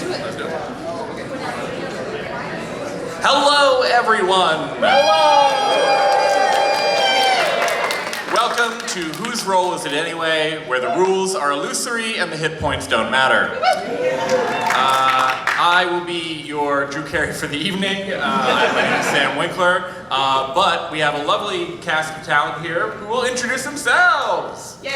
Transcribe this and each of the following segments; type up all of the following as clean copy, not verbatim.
Let's do it. Hello, everyone. Hello. Welcome to Whose Role Is It Anyway, where the rules are illusory and the hit points don't matter. I will be your Drew Carey for the evening. My name is Sam Winkler, but we have a lovely cast of talent here who will introduce themselves. Yay!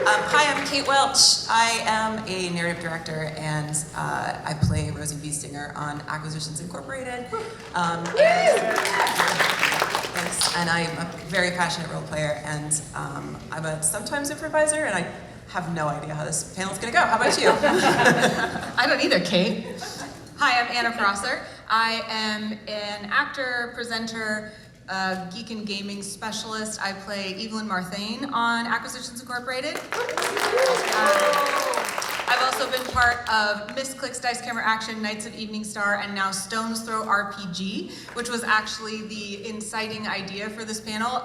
Hi, I'm Kate Welch. I am a narrative director, and I play Rosie Beestinger on Acquisitions Incorporated. Thanks. And I'm a very passionate role player, and I'm a sometimes improviser, and I have no idea how this panel's gonna go. How about you? I don't either, Kate. Hi, I'm Anna Prosser. I am an actor, presenter, geek and gaming specialist. I play Evelyn Marthane on Acquisitions Incorporated. I've also been part of Misclicks Dice Camera Action, Knights of Evening Star, and now StonesThrowRPG, which was actually the inciting idea for this panel.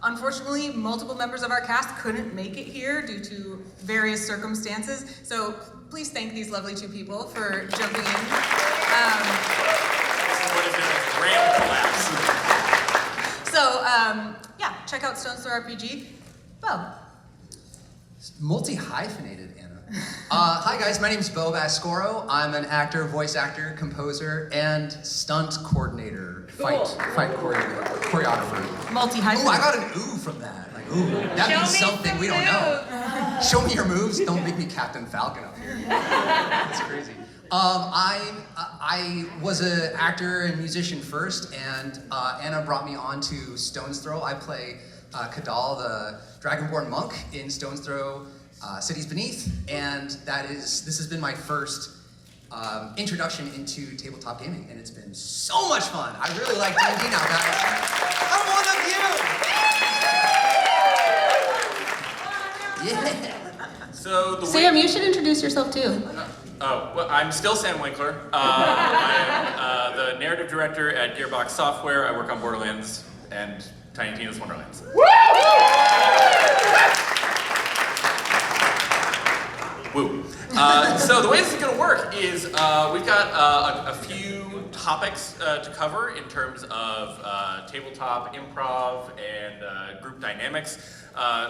Unfortunately, multiple members of our cast couldn't make it here due to various circumstances, so please thank these lovely two people for jumping in. What is known as grand collapse. Yeah, check out StonesThrowRPG. Bo. Multi-hyphenated, Anna. Hi guys, my name's Baskoro. I'm an actor, voice actor, composer, and stunt coordinator, fight choreographer. Multi-hyphenated. Ooh, I got an ooh from that. Like, ooh, that means something we don't know. Show me your moves. Don't make me Captain Falcon up here. That's crazy. I was an actor and musician first, and Anna brought me on to StonesThrow. I play Kadal, the Dragonborn monk in StonesThrow Cities Beneath, and this has been my first introduction into tabletop gaming, and it's been so much fun. I really like D&D now, guys. I'm one of you! Yeah! So Sam, you should introduce yourself too. Well, I'm still Sam Winkler. I am the narrative director at Gearbox Software. I work on Borderlands and Tiny Tina's Wonderlands. Woo! So the way this is going to work is we've got a few topics to cover in terms of tabletop, improv, and group dynamics.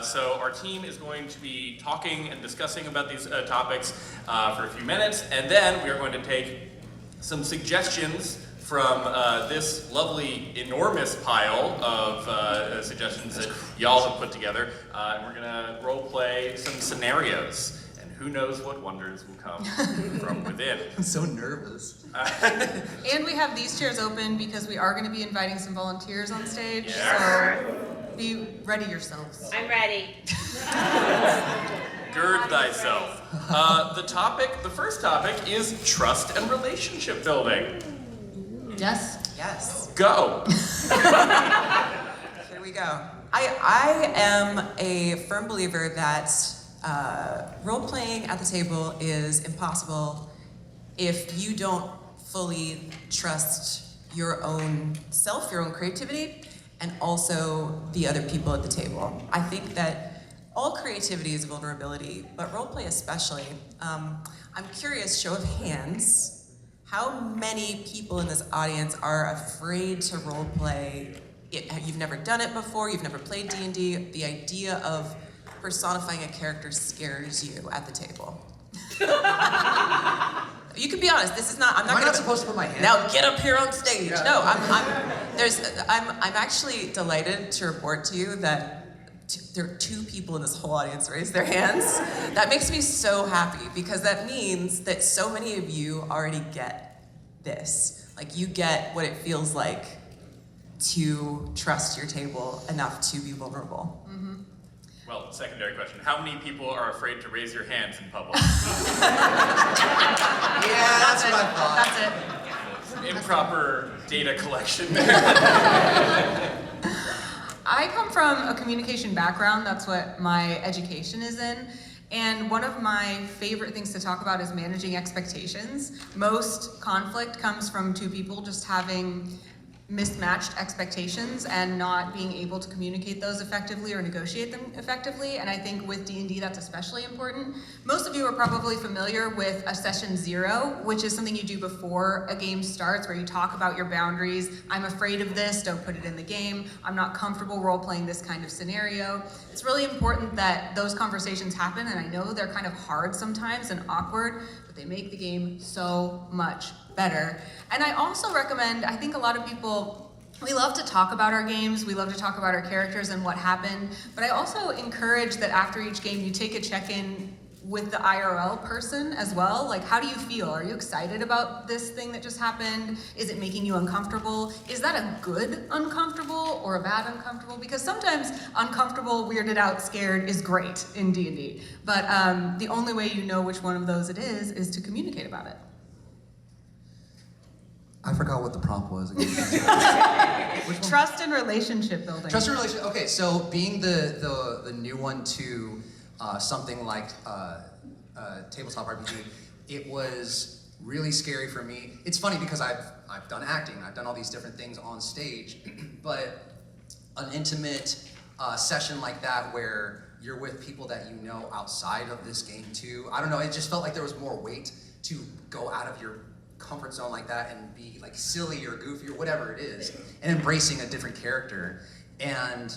So our team is going to be talking and discussing about these topics for a few minutes, and then we are going to take some suggestions from this lovely, enormous pile of suggestions that y'all have put together, and we're gonna role play some scenarios. Who knows what wonders will come from within. I'm so nervous. And we have these chairs open because we are going to be inviting some volunteers on stage, Yes. so be ready yourselves. I'm ready. Gird thyself. The first topic is trust and relationship building. Yes? Yes. Go. Here we go. I am a firm believer that role-playing at the table is impossible if you don't fully trust your own self, your own creativity, and also the other people at the table. I think that all creativity is vulnerability, but roleplay especially. I'm curious, show of hands, how many people in this audience are afraid to roleplay? You've never done it before, you've never played D&D, the idea of personifying a character scares you at the table. You can be honest. This is not. I'm not supposed to put my hand? Now get up here on stage. Yeah. No, I'm actually delighted to report to you that there are 2 people in this whole audience raise their hands. That makes me so happy because that means that so many of you already get this. Like you get what it feels like to trust your table enough to be vulnerable. Mm-hmm. Well, secondary question. How many people are afraid to raise your hands in public? Yeah, that's what I thought. That's it. Improper data collection there. I come from a communication background. That's what my education is in. And one of my favorite things to talk about is managing expectations. Most conflict comes from 2 people just having mismatched expectations and not being able to communicate those effectively or negotiate them effectively. And I think with D&D that's especially important. Most of you are probably familiar with a session 0, which is something you do before a game starts, where you talk about your boundaries. I'm afraid of this, don't put it in the game. I'm not comfortable role-playing this kind of scenario. It's really important that those conversations happen, and I know they're kind of hard sometimes and awkward, but they make the game so much better. And I also recommend, I think a lot of people, we love to talk about our games, we love to talk about our characters and what happened, but I also encourage that after each game you take a check-in with the IRL person as well. Like, how do you feel? Are you excited about this thing that just happened? Is it making you uncomfortable? Is that a good uncomfortable or a bad uncomfortable? Because sometimes uncomfortable, weirded out, scared is great in D&D, but the only way you know which one of those it is to communicate about it. I forgot what the prompt was again. Trust and relationship building. Trust and relationship. Okay, so being the new one to something like tabletop RPG, it was really scary for me. It's funny because I've done acting, I've done all these different things on stage, but an intimate session like that where you're with people that you know outside of this game too. I don't know. It just felt like there was more weight to go out of your comfort zone like that and be like silly or goofy or whatever it is, and embracing a different character. And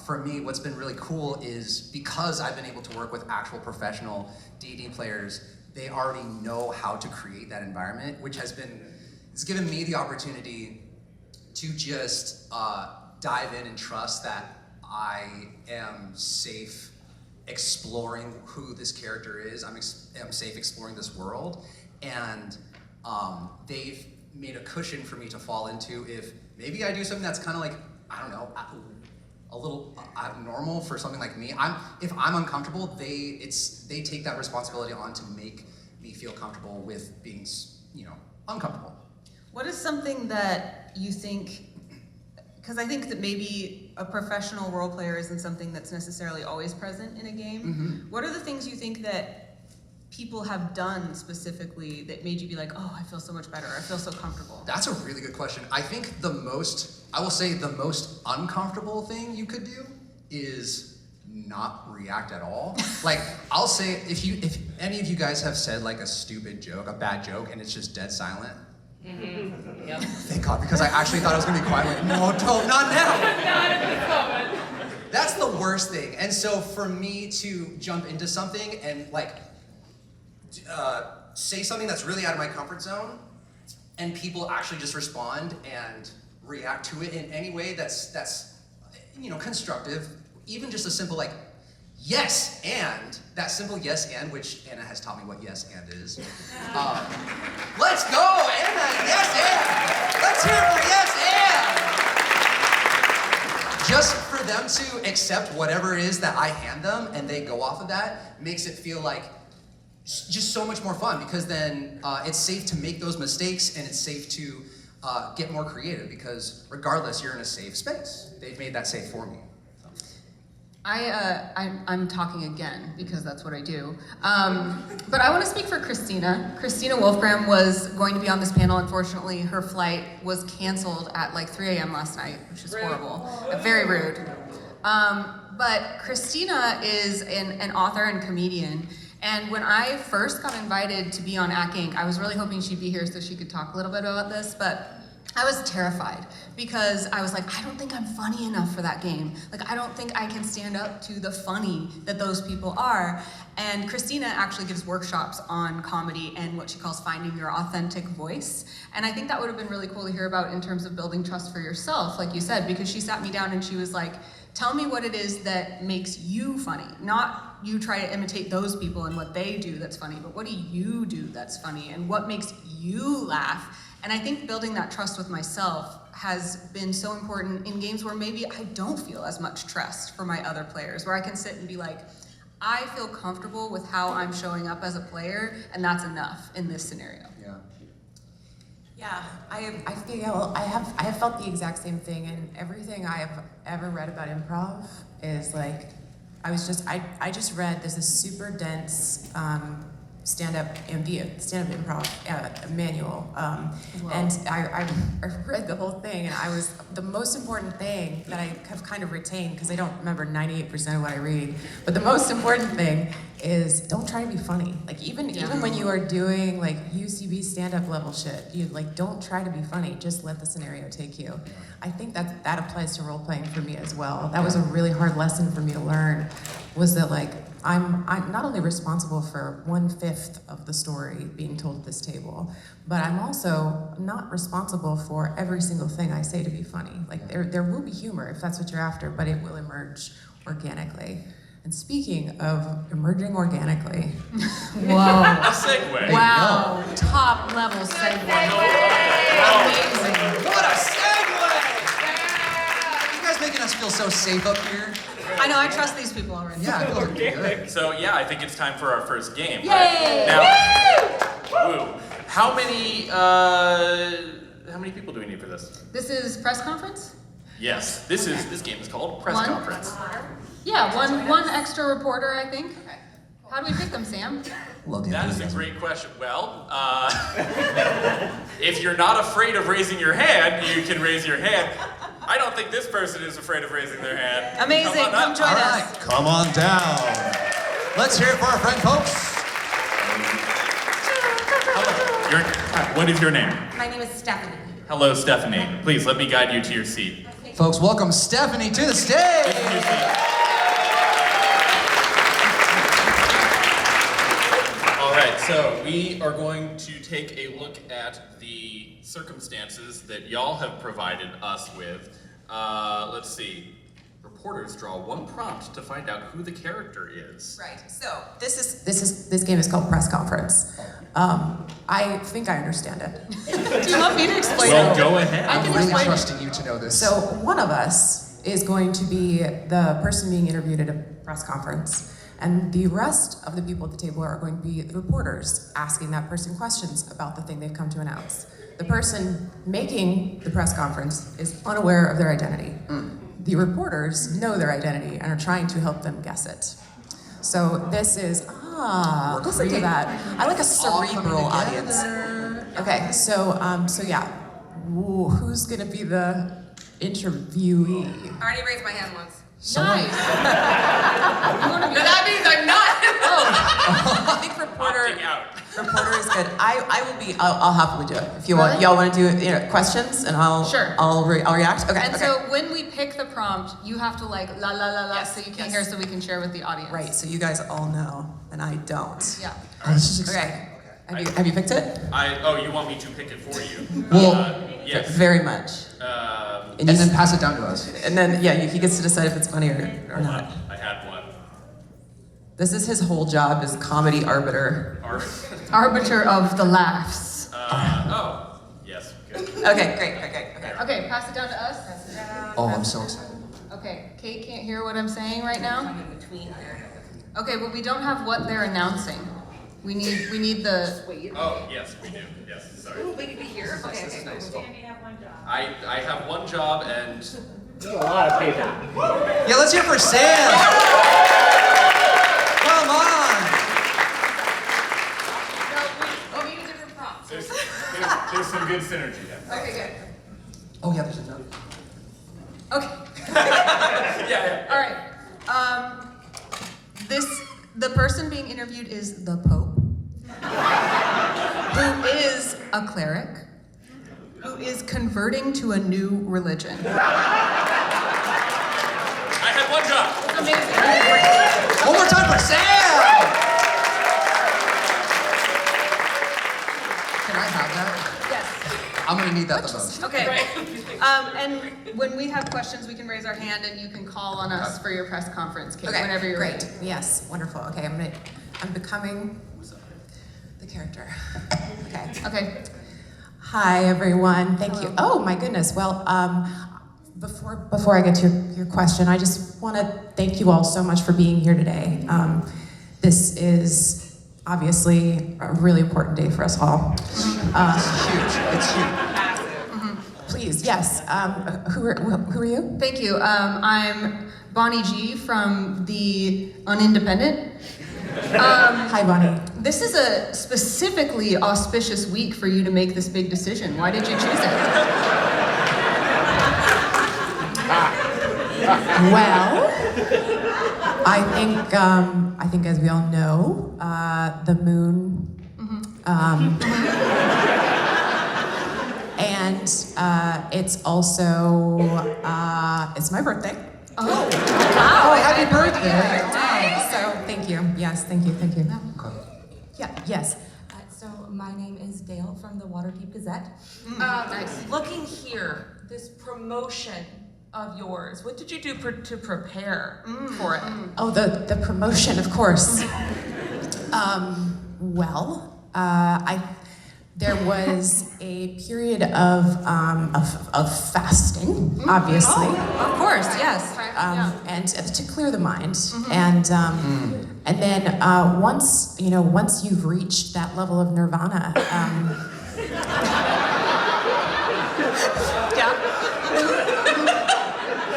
for me, what's been really cool is because I've been able to work with actual professional D&D players, they already know how to create that environment, which it's given me the opportunity to just dive in and trust that I am safe exploring who this character is. I'm safe exploring this world, and they've made a cushion for me to fall into if maybe I do something that's kind of like, I don't know, a little abnormal for something like me. If I'm uncomfortable, they take that responsibility on to make me feel comfortable with being, uncomfortable. What is something that you think, because I think that maybe a professional role player isn't something that's necessarily always present in a game. Mm-hmm. What are the things you think that people have done specifically that made you be like, oh, I feel so much better, I feel so comfortable? That's a really good question. I think the most uncomfortable thing you could do is not react at all. Like, I'll say, if any of you guys have said like a stupid joke, a bad joke, and it's just dead silent. Mm-hmm. Yep. Thank God, because I actually thought it was gonna be quiet. Like, no, don't, not now. Not at this moment. That's the worst thing. And so for me to jump into something and like, say something that's really out of my comfort zone, and people actually just respond and react to it in any way that's constructive, even just a simple like yes and, that simple yes and, which Anna has taught me what yes and is. Let's go, Anna, yes and! Let's hear it for yes and! Just for them to accept whatever it is that I hand them and they go off of that makes it feel like just so much more fun, because then it's safe to make those mistakes and it's safe to get more creative, because regardless, you're in a safe space. They've made that safe for me. I'm talking again because that's what I do. But I want to speak for Christina. Christina Wolfgram was going to be on this panel. Unfortunately, her flight was canceled at like 3 a.m. last night, which is horrible. Very rude. But Christina is an author and comedian. And when I first got invited to be on Ack Inc., I was really hoping she'd be here so she could talk a little bit about this, but I was terrified because I was like, I don't think I'm funny enough for that game. Like, I don't think I can stand up to the funny that those people are. And Christina actually gives workshops on comedy and what she calls finding your authentic voice. And I think that would have been really cool to hear about in terms of building trust for yourself, like you said, because she sat me down and she was like, tell me what it is that makes you funny. Not you try to imitate those people and what they do that's funny, but what do you do that's funny and what makes you laugh? And I think building that trust with myself has been so important in games where maybe I don't feel as much trust for my other players, where I can sit and be like, I feel comfortable with how I'm showing up as a player, and that's enough in this scenario. Yeah, I feel I have felt the exact same thing, and everything I have ever read about improv is like, I just read there's this super dense stand-up improv manual, and I read the whole thing, and the most important thing that I have kind of retained, because I don't remember 98% of what I read, but the most important thing is don't try to be funny. Like even when you are doing like UCB stand-up level shit, you like don't try to be funny. Just let the scenario take you. I think that applies to role playing for me as well. That was a really hard lesson for me to learn. Was that like I'm not only responsible for 1/5 of the story being told at this table, but I'm also not responsible for every single thing I say to be funny. Like there will be humor if that's what you're after, but it will emerge organically. And speaking of emerging organically, Whoa. A segue. Wow. Top level segue. Amazing. What a segue! You guys making us feel so safe up here. I know, I trust these people already. Yeah, I feel good. So yeah, I think it's time for our first game. Yay! Right? Now, woo. How many people do we need for this? This is press conference? Yes, this game is called Press One? Conference. Yeah, one extra reporter, I think. How do we pick them, Sam? Love the That is a enthusiasm. great question. Well, if you're not afraid of raising your hand, you can raise your hand. I don't think this person is afraid of raising their hand. Amazing, Come on come up. join All us. right, come on down. Let's hear it for our friend, folks. What is your name? My name is Stephanie. Hello, Stephanie. Please let me guide you to your seat. Folks, welcome Stephanie to the stage. This is your seat. All right, so we are going to take a look at the circumstances that y'all have provided us with. Let's see. Reporters draw one prompt to find out who the character is. right? So this game is called Press Conference. I think I understand it. Do you want me to explain Well, it? go ahead. I I'm can really explain it. trusting you to know this. So one of us is going to be the person being interviewed at a press conference, and the rest of the people at the table are going to be the reporters asking that person questions about the thing they've come to announce. The person making the press conference is unaware of their identity. The reporters know their identity and are trying to help them guess it. So this is, listen to that. I like a cerebral audience. Okay, so yeah. Ooh, who's gonna be the interviewee? I already raised my hand once. Nice. You wanna be That means I'm not. I think reporter Opting out. is good. I'll happily do it. If you want, Really? y'all want to do questions and I'll Sure. I'll react. Okay. And okay. so when we pick the prompt, you have to like la la la la Yes, so you can't yes. hear so we can share with the audience. Right. So you guys all know, and I don't. Yeah. Oh, this is exciting. Okay. Have you picked it? You want me to pick it for you? Well, Yes. Very much. And then pass it down to us. And then yeah, he gets to decide if it's funny or Hold not. on. I had one. This is his whole job as comedy arbiter. Arbiter of the laughs. Oh, yes. Good. Okay. Great. Okay. Okay, pass it down to us. Oh, I'm so excited. Okay, Kate can't hear what I'm saying right now. I'm in between there. Okay, but we don't have what they're announcing. We need the. Oh, yes, we do. Yes, sorry. Ooh, wait, be here? Okay, cool. I have one job and Yeah, let's hear it for Sam. Come on. No, we need a different prompt. there's some good synergy there. Okay, good. Oh yeah, there's another. Okay. Yeah. All right. The person being interviewed is the Pope, who is a cleric, who is converting to a new religion. I had one job. Amazing. One more time for Sam. Can I have that? Yes. I'm gonna need that the most. Okay. And when we have questions, we can raise our hand and you can call on us for your press conference, Kate, Okay. whenever you're Great. ready. Yes. Wonderful. Okay. I'm becoming the character. Okay. Okay. Hi, everyone. Thank you. Oh, my goodness. Well, before I get to your question, I just want to thank you all so much for being here today. This is obviously a really important day for us all. It's huge. It's huge. Please, yes. Who are you? Thank you. I'm Bonnie G from the Unindependent. Hi, Bonnie. This is a specifically auspicious week for you to make this big decision. Why did you choose it? Well, I think as we all know, the moon, and it's also it's my birthday. Oh, Oh, wow! happy birthday! So thank you. Yes, thank you. Okay. Yeah. Yes. So my name is Dale from the Waterdeep Gazette. Nice. Looking here, this promotion of yours, what did you do to prepare for it? Oh, the promotion, of course. There was a period of fasting, obviously, Of course, yes. and to clear the mind, and then once you've reached that level of nirvana,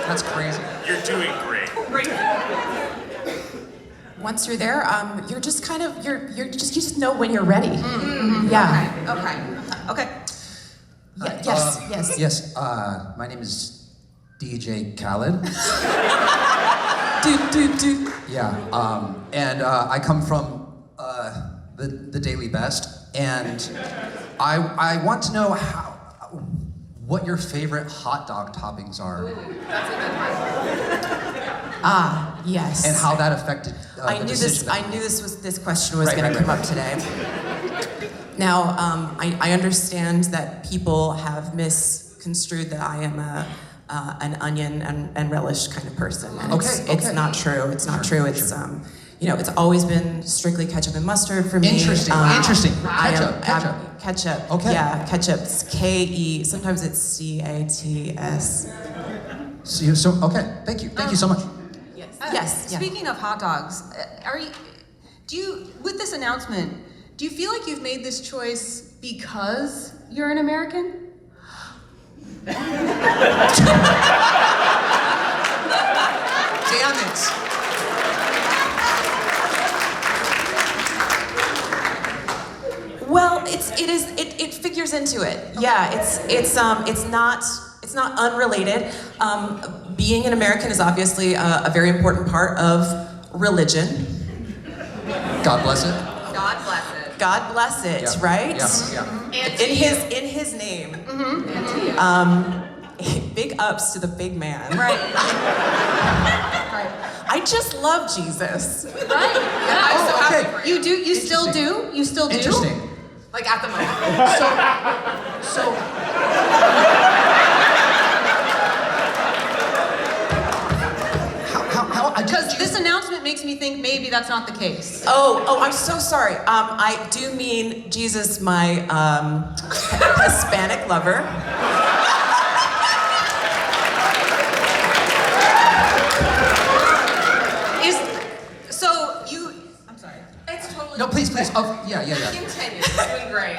That's crazy. You're doing great. once you're there, you're just kind of you just know when you're ready. Yeah. Okay. Yes. Yes, my name is DJ Khaled. Do. Yeah, and I come from the Daily Best, and I want to know what your favorite hot dog toppings are, Yes. and how that affected I the knew decision. this question was Right, going to right, come right. up today. Now, I understand that people have misconstrued that I am an onion and relish kind of person, and it's Okay. not true. It's not true. It's it's always been strictly ketchup and mustard for me. Interesting. Interesting. Ketchup. Ketchup. Okay. Yeah, ketchup's K-E. Sometimes it's C-A-T-S. So okay, thank you so much. Yes. Yeah. Speaking of hot dogs, with this announcement, do you feel like you've made this choice because you're an American? Damn it! Well, it figures into it. Yeah, it's not unrelated. Being an American is obviously a very important part of religion. God bless it. God bless it. God bless it, Yeah. right? Yeah. And to In his name. And to you. Big ups to the big man. Right. I just love Jesus. Right? Yeah, I'm so happy okay. for you. You still do? You still do? Interesting. Like at the moment. So. How? Because this announcement makes me think maybe that's not the case. Oh, I'm so sorry. I do mean Jesus, my Hispanic lover. I'm sorry. It's totally. No, please. Oh, yeah. Continue. You're doing great.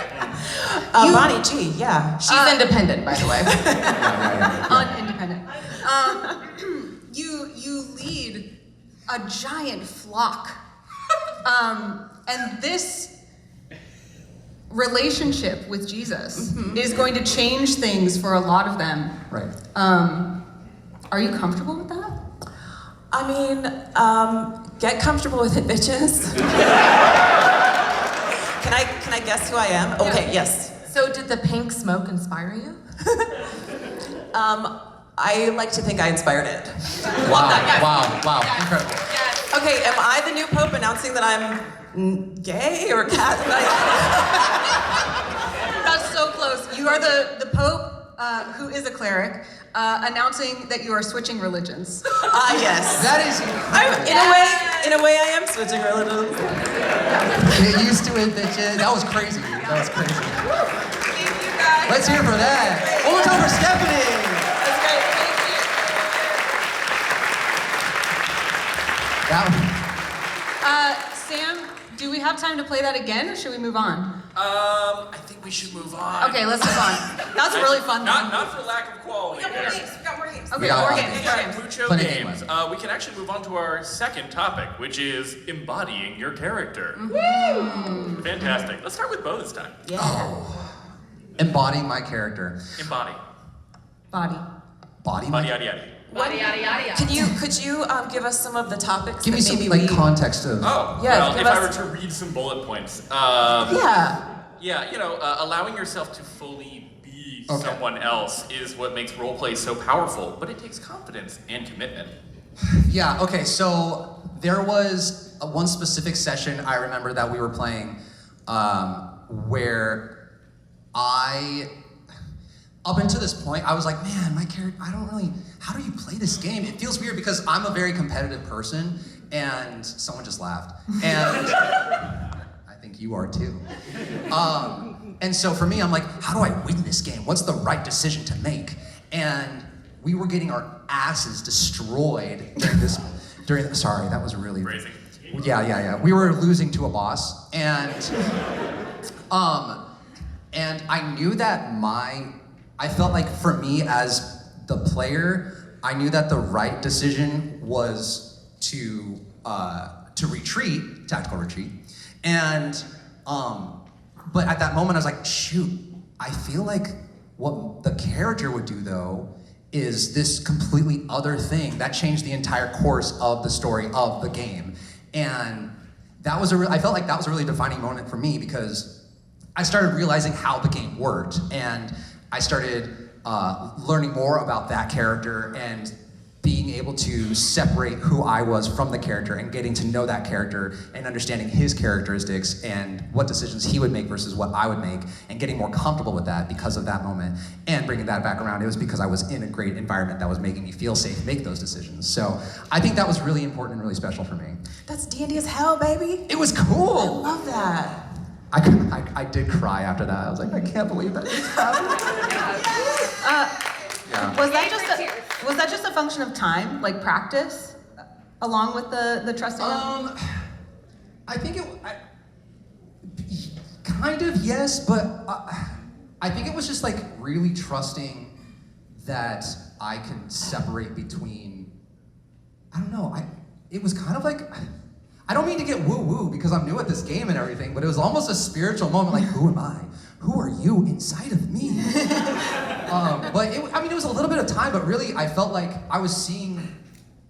Bonnie G, yeah. She's independent, by the way. Independent. You lead a giant flock. And this relationship with Jesus is going to change things for a lot of them. Right. Are you comfortable with that? I mean, get comfortable with it, bitches. Can I guess who I am? Okay, yes. So did the pink smoke inspire you? I like to think I inspired it. Wow. Incredible. Yes. Okay, am I the new pope announcing that I'm gay or Catholic? That's so close. You are the Pope, who is a cleric, announcing that you are switching religions. Yes. That is incredible. In a way, I am switching religions. Get used to it, bitches. That was crazy. Thank you guys. Let's hear for that. One more time for Stephanie. That's great. Thank you. Sam, do we have time to play that again, or should we move on? I think we should move on. Okay, let's move on. That's really fun. Not for lack of quality. We got more games. games. We Okay, got more a lot of games. games. More games. Mucho Plenty of games. games. We can actually move on to our second topic, which is embodying your character. Fantastic. Let's start with Bo this time. Embodying my character. Embody. Body. Body. Body, yada, yada. Yada, yada, yada, yada. Could you give us some of the topics? Give me that some maybe like we... context of. Oh, Yeah, well, give if I us- were to read some bullet points. Yeah. Yeah, allowing yourself to fully be Okay. someone else is what makes roleplay so powerful, but it takes confidence and commitment. Yeah, okay, so there was one specific session I remember that we were playing where up until this point, I was like, man, my character, how do you play this game? It feels weird because I'm a very competitive person, and someone just laughed. And I think you are too. And so for me, I'm like, how do I win this game? What's the right decision to make? And we were getting our asses destroyed sorry, that was really Crazy. Yeah. We were losing to a boss, and I knew that I felt like for me as the player, I knew that the right decision was to retreat, tactical retreat, and but at that moment I was like, shoot, I feel like what the character would do though is this completely other thing that changed the entire course of the story of the game. And that was I felt like that was a really defining moment for me because I started realizing how the game worked, and I started learning more about that character and being able to separate who I was from the character and getting to know that character and understanding his characteristics and what decisions he would make versus what I would make, and getting more comfortable with that because of that moment and bringing that back around. It was because I was in a great environment that was making me feel safe, make those decisions. So I think that was really important and really special for me. That's D&D as hell, baby. It was I cool. love that. I did cry after that. I was like, I can't believe that just happened. Yeah. Was that just a function of time, like practice, along with the trusting? I think kind of yes, but I think it was just like really trusting that I can separate between. I don't know. It was kind of like. I don't mean to get woo-woo because I'm new at this game and everything, but it was almost a spiritual moment, like, who am I? Who are you inside of me? But it was a little bit of time, but really I felt like I was seeing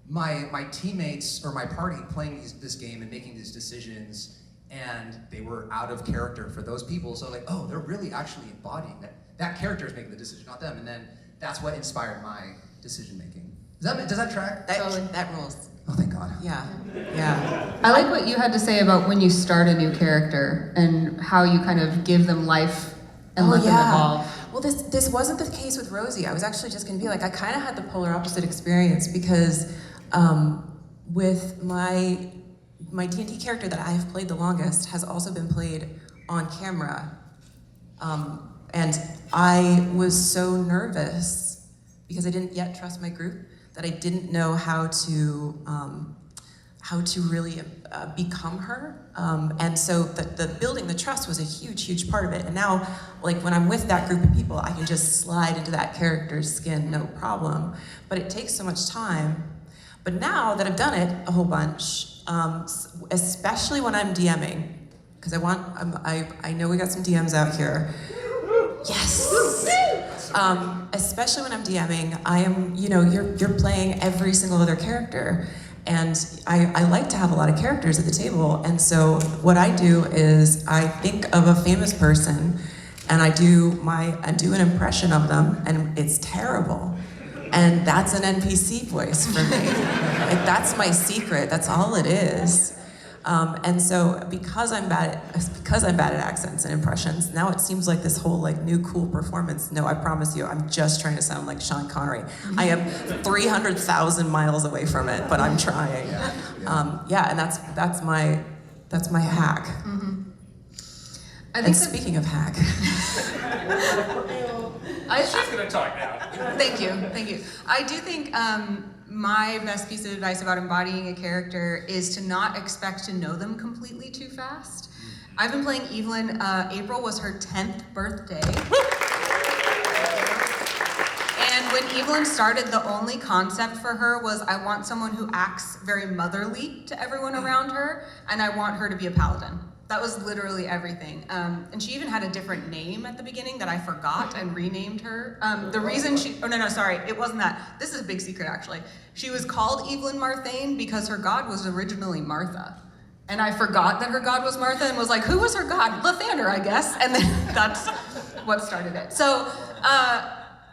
my teammates or my party playing this game and making these decisions, and they were out of character for those people. So like, oh, they're really actually embodying that. That character is making the decision, not them. And then that's what inspired my decision making. Does that track? That rules. Oh, thank God. Yeah. I like what you had to say about when you start a new character and how you kind of give them life and let them evolve. Well, this wasn't the case with Rosie. I was actually just gonna be like, I kind of had the polar opposite experience because with my D&D character that I have played the longest has also been played on camera, and I was so nervous because I didn't yet trust my group that I didn't know how to really become her. And so the building the trust was a huge part of it. And now, like when I'm with that group of people, I can just slide into that character's skin, no problem. But it takes so much time. But now that I've done it a whole bunch, especially when I'm DMing, because I know we got some DMs out here. Yes. Especially when I'm DMing, I am, you're playing every single other character, and I like to have a lot of characters at the table. And so what I do is I think of a famous person, and I do an impression of them, and it's terrible. And that's an NPC voice for me. Like that's my secret. That's all it is. And so because I'm bad at accents and impressions, now it seems like this whole like new cool performance. No, I promise you, I'm just trying to sound like Sean Connery. I am 300,000 miles away from it, but I'm trying. And that's my hack. Mm-hmm. And speaking of hack, She's gonna talk now. Thank you. I do think my best piece of advice about embodying a character is to not expect to know them completely too fast. I've been playing Evelyn. April was her 10th birthday. And when Evelyn started, the only concept for her was I want someone who acts very motherly to everyone around her, and I want her to be a paladin. That was literally everything. And she even had a different name at the beginning that I forgot and renamed her. The reason sorry, it wasn't that. This is a big secret, actually. She was called Evelyn Marthane because her god was originally Martha. And I forgot that her god was Martha and was like, who was her god? Lathander, I guess. And then that's what started it. So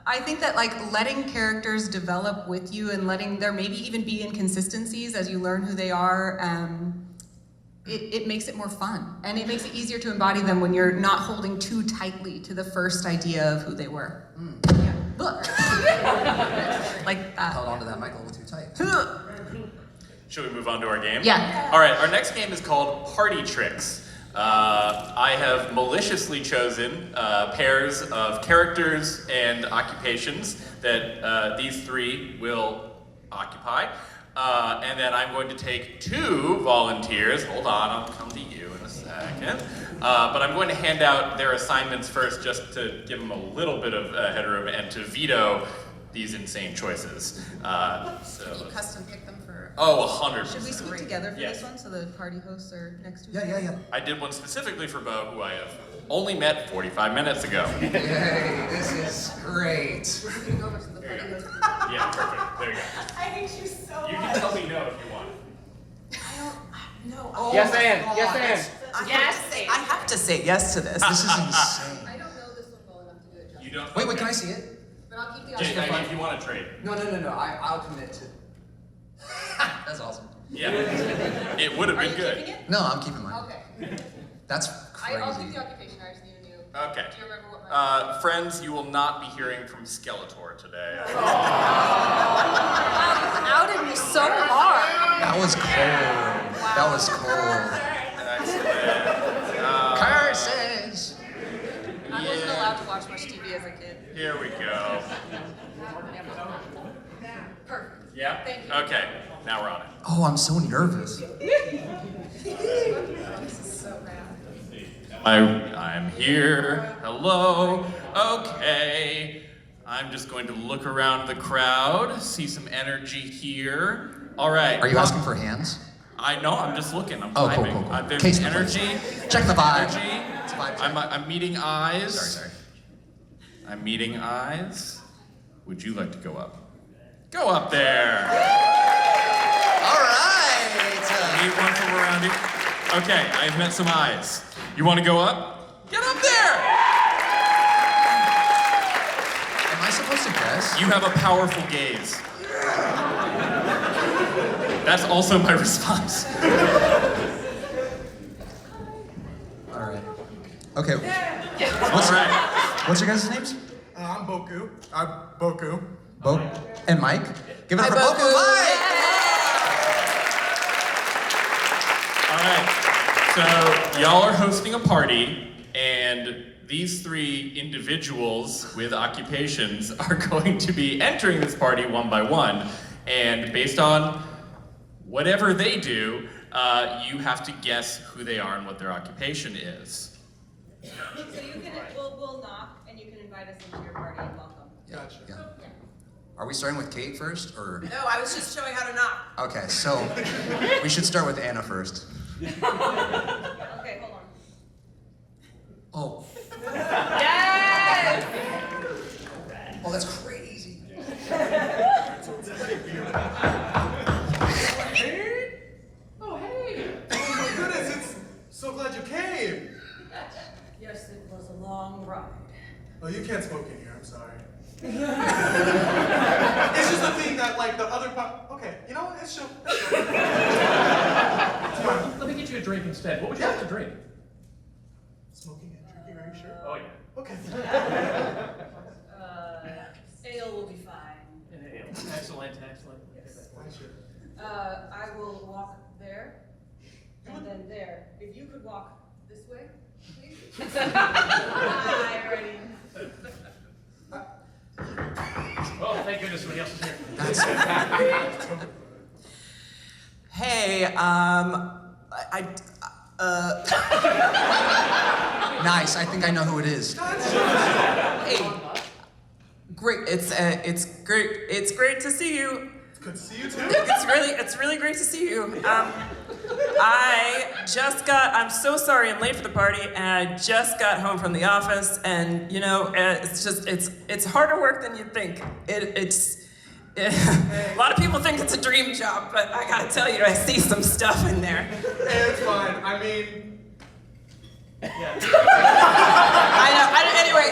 I think that like letting characters develop with you and letting there maybe even be inconsistencies as you learn who they are, it makes it more fun. And it makes it easier to embody them when you're not holding too tightly to the first idea of who they were. Yeah. Like that. Held onto that mic a little too tight. Should we move on to our game? Yeah. All right, our next game is called Party Tricks. I have maliciously chosen pairs of characters and occupations that these three will occupy. And then I'm going to take 2 volunteers. Hold on, I'll come to you in a second. But I'm going to hand out their assignments first just to give them a little bit of headroom and to veto these insane choices. You custom pick them for. Oh, 100%. Should we speak together for Yes. this one so the party hosts are next to each other? Yeah. I did one specifically for Bo, who I have only met 45 minutes ago. Yay, this is great. You can go over to the party host. Yeah, perfect. There you go. I hate you so You much. can tell me no if you want. No. Yes, and. Yes, and. I have to say yes to this. This is insane. I don't know this one well enough to do it justice. You don't. Wait, can I see it? But I'll keep the Jay, option. if you want to trade. No. I'll commit to. That's awesome. Yeah. It would have Are been you good. keeping it? No, I'm keeping mine. Okay. That's I'll keep crazy. the occupation. I just need a new. Okay. Do you remember what my? Friends, you will not be hearing from Skeletor today. Outed me so hard. That was cold. That was cold. Curses. I wasn't allowed to watch much TV as a kid. Here we go. Perfect. Yeah? Thank you. Okay, now we're on it. Oh, I'm so nervous. I'm here. Hello. Okay. I'm just going to look around the crowd, see some energy here. All right. Are you asking for hands? I know. I'm just looking. I'm Oh, cool, vibing. cool, cool. There's Case the energy. Check the vibe. Energy. It's a vibe check. I'm meeting eyes. Sorry. I'm meeting eyes. Would you like to go up? Go up there. All right. Meet one from around you. Okay, I've met some eyes. You want to go up? Get up there. Am I supposed to guess? You have a powerful gaze. That's also my response. All right. Okay. All right. What's your guys' names? I'm Boku. I'm Boku. Bo and Mike. Give it up Hi, for Boku and Mike. All right. So y'all are hosting a party, and these 3 individuals with occupations are going to be entering this party one by one. And based on whatever they do, you have to guess who they are and what their occupation is. So you can, we'll knock and you can invite us into your party and welcome. Gotcha. Yeah. Are we starting with Kate first, or? No, I was just showing how to knock. Okay, so we should start with Anna first. Okay, hold on. Oh. Yes! Oh, that's crazy. Oh, hey! Oh my goodness, it's so glad you came. Yes, it was a long ride. Oh, you can't smoke in here, I'm sorry. It's just a thing that, like, the other okay, you know what? It's chill. It's chill. It's fine. Let me get you a drink instead. What would you like to drink? Smoking and drinking, are you sure? Oh, yeah. Okay. Ale will be fine. Excellent. Fine, sure. I will walk there, and then there. If you could walk this way, please. I already. Oh, thank goodness somebody else is here. Hey, Nice. I think I know who it is. hey, Great. It's great. It's great to see you. It's good to see you too. It's really great to see you. I'm so sorry I'm late for the party, and I just got home from the office, and you know, it's harder work than you'd think. A lot of people think it's a dream job, but I gotta tell you, I see some stuff in there. It's fine. I mean, I know.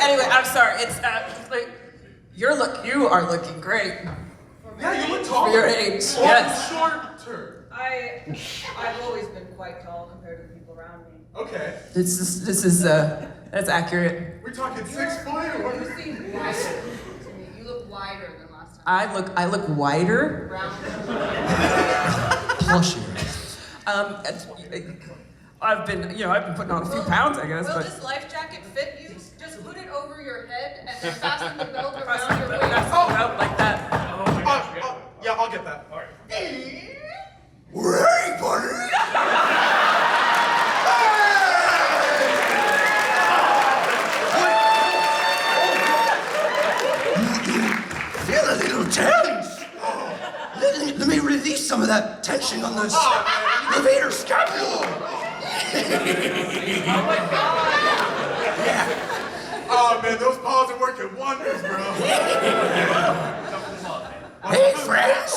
Anyway, I'm sorry. It's like you are looking great yeah, you look tall. for your age. Or Yes. shorter. I've always been quite tall compared to the people around me. Okay. This is that's accurate. We're talking 6 foot or You seem wider to me. You look wider than last time. I look wider. Plushier. I've been putting on a few pounds, I guess, Will but this life jacket fit you? Just put it over your head and then fasten the belt around your that's waist. about like that. Oh my gosh. yeah, I'll get that. All right. Hey, buddy! Feel a little tense. Let me release some of that tension on this elevator scapula. Oh man, those paws are working wonders, bro. Hey, friends.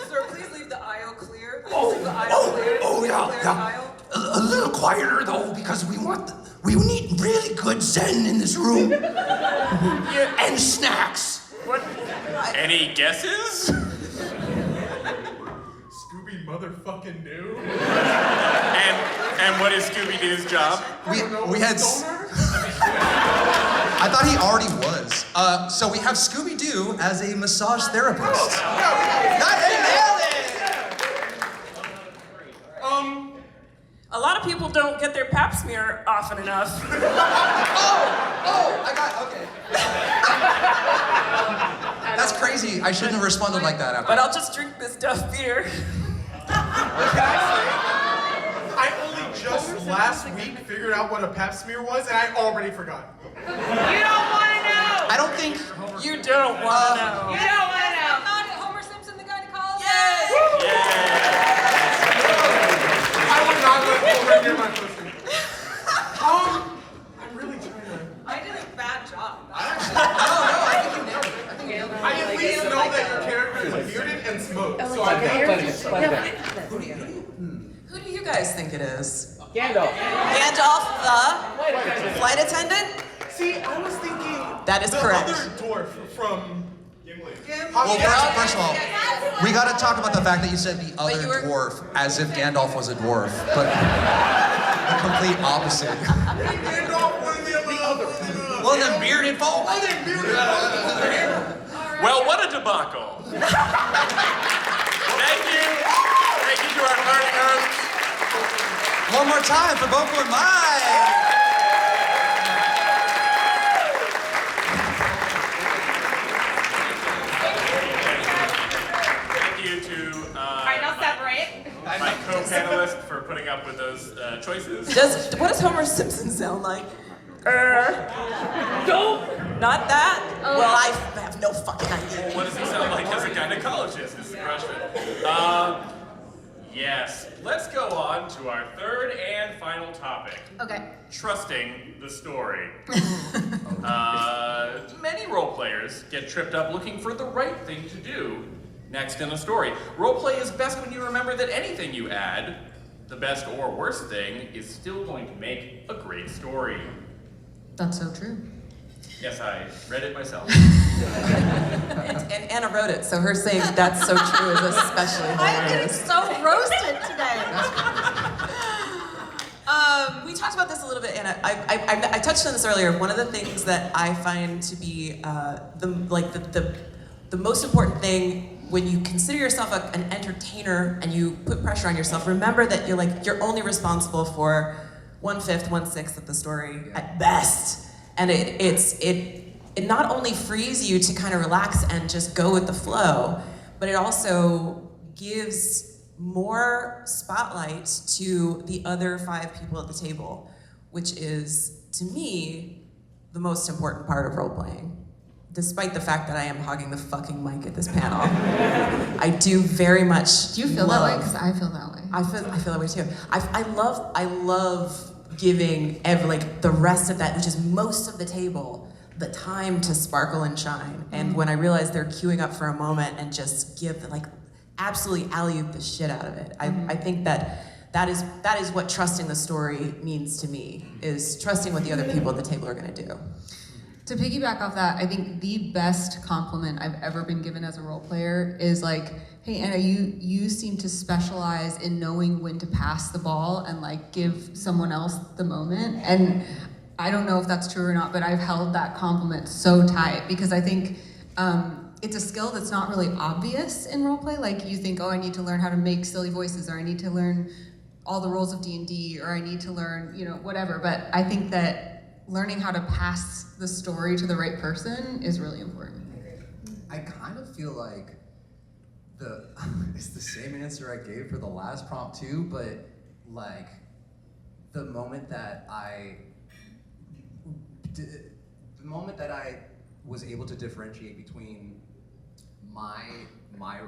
Sir, please leave the aisle clear. Please leave the aisle clear. Oh, Clear yeah, the yeah. aisle. A little quieter though, because we need really good zen in this room. And snacks. What? Any guesses? Scooby motherfucking Doo. And what is Scooby-Doo's job? We had. I thought he already was. So we have Scooby-Doo as a massage therapist. Nailed it! A lot of people don't get their pap smear often enough. I got, okay. That's crazy. I shouldn't have responded like that after. But I'll just drink this Duff beer. I only just last week figured out what a pap smear was, and I already forgot. You don't want to know. I don't think. You don't want to know. You don't want to know. Not Homer Simpson, the gynecologist. I would not let Homer near my pussy. I'm really trying to. I did a bad job. I think you nailed it. I at least know that your character is bearded and smoked, so I can. Who do you guys think it is? Gandalf. Gandalf, the flight attendant? See, I was thinking That is the correct. other dwarf from Gimli. Well, first of all, we got to talk about the fact that you said the other you were- dwarf as if Gandalf was a dwarf, but the complete opposite. Gandalf, one of the other. Well, then bearded folk. Well, then bearded folk. Well, what a debacle. Thank you. Thank you to our learning earth. One more time for Vocal and Mike. Thank you to Alright, now separate. my co-panelist for putting up with those choices. What does Homer Simpson sound like? Don't. Not that? Well, I have no fucking idea. What does he sound like as a gynecologist is the question. Yes, let's go on to our third and final topic. Okay. Trusting the story. Many role players get tripped up looking for the right thing to do next in a story. Roleplay is best when you remember that anything you add, the best or worst thing, is still going to make a great story. That's so true. Yes, I read it myself. And Anna wrote it, so her saying that's so true is especially I'm getting hilarious. so roasted today. We talked about this a little bit, Anna. I touched on this earlier. One of the things that I find to be the most important thing when you consider yourself an entertainer and you put pressure on yourself, remember that you're only responsible for 1/5, 1/6 of the story at best. And it not only frees you to kind of relax and just go with the flow, but it also gives more spotlight to the other 5 people at the table, which is, to me, the most important part of role-playing. despite the fact that I am hogging the fucking mic at this panel, I do very much. Do you feel that way? Because I feel that way. I feel that way too. I love giving the rest of that, which is most of the table, the time to sparkle and shine. And when I realize they're queuing up for a moment and just give absolutely alley-oop the shit out of it. I think that is what trusting the story means to me, is trusting what the other people at the table are gonna do. To piggyback off that, I think the best compliment I've ever been given as a role player is hey Anna, you seem to specialize in knowing when to pass the ball and give someone else the moment. And I don't know if that's true or not, but I've held that compliment so tight because I think it's a skill that's not really obvious in roleplay. You think, oh, I need to learn how to make silly voices, or I need to learn all the rules of D&D, or I need to learn, whatever. But I think that learning how to pass the story to the right person is really important. I kind of feel like it's the same answer I gave for the last prompt too, but the moment that I was able to differentiate between my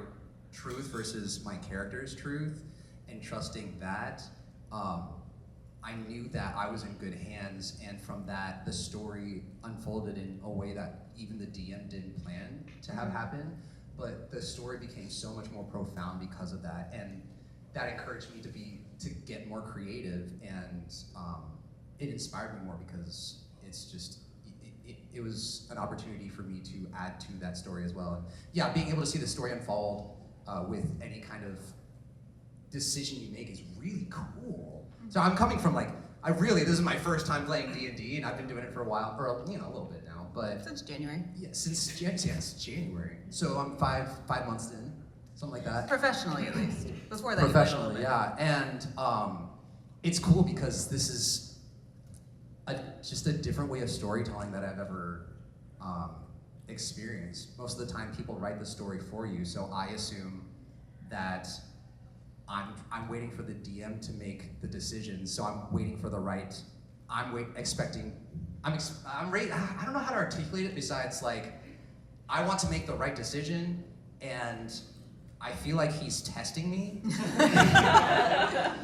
truth versus my character's truth and trusting that, I knew that I was in good hands, and from that, the story unfolded in a way that even the DM didn't plan to have happen, but the story became so much more profound because of that, and that encouraged me to get more creative, and it inspired me more because it was an opportunity for me to add to that story as well. And yeah, being able to see the story unfold with any kind of decision you make is really cool. So I'm coming from this is my first time playing D&D, and I've been doing it for a while, or a little bit now, but Since January. yeah, since January. So I'm five months in, something like that. Professionally, at least. Before that. Professionally, yeah, and it's cool because this is just a different way of storytelling that I've ever experienced. Most of the time, people write the story for you, so I assume that I'm waiting for the DM to make the decision, so I'm waiting for the right. I don't know how to articulate it besides I want to make the right decision, and I feel like he's testing me.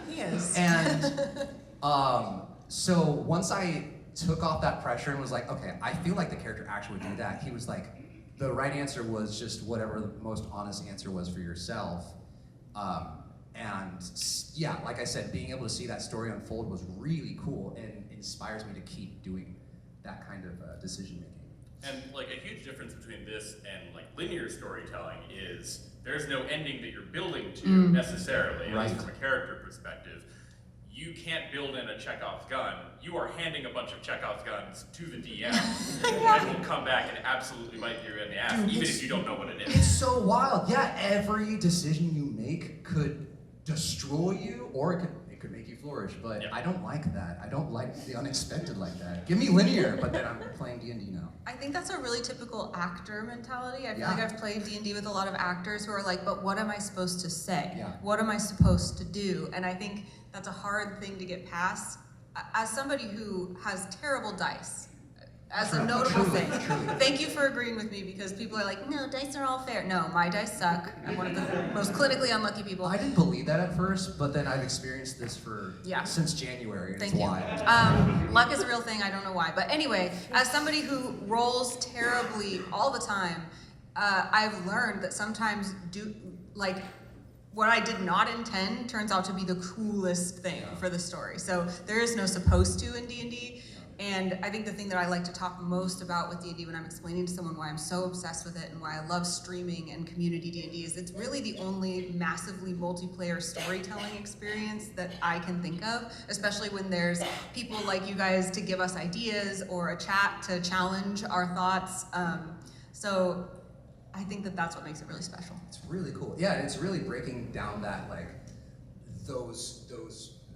He is. And so once I took off that pressure and was okay, I feel like the character actually would do that. He was the right answer was just whatever the most honest answer was for yourself. And yeah, like I said, being able to see that story unfold was really cool and inspires me to keep doing that kind of decision making. And a huge difference between this and linear storytelling is there's no ending that you're building to necessarily, at least from a character perspective. You can't build in a Chekhov's gun. You are handing a bunch of Chekhov's guns to the DM, and it will come back and absolutely bite you in the ass, even if you don't know what it is. It's so wild. Yeah, every decision you make could destroy you, or it could make you flourish. But I don't like that. I don't like the unexpected like that. Give me linear, but then I'm playing D&D now. I think that's a really typical actor mentality. I feel like I've played D&D with a lot of actors who are but what am I supposed to say? Yeah. What am I supposed to do? And I think that's a hard thing to get past. As somebody who has terrible dice, as a notable thing. Thank you for agreeing with me, because people are no, dice are all fair. No, my dice suck. I'm one of the most clinically unlucky people. I didn't believe that at first, but then I've experienced this since January. And Thank it's you. wild. Luck is a real thing. I don't know why. But anyway, as somebody who rolls terribly all the time, I've learned that sometimes what I did not intend turns out to be the coolest thing for the story. So there is no supposed to in D&D. And I think the thing that I like to talk most about with D&D when I'm explaining to someone why I'm so obsessed with it and why I love streaming and community D&D is it's really the only massively multiplayer storytelling experience that I can think of, especially when there's people like you guys to give us ideas or a chat to challenge our thoughts. So I think that that's what makes it really special. It's really cool. Yeah, it's really breaking down that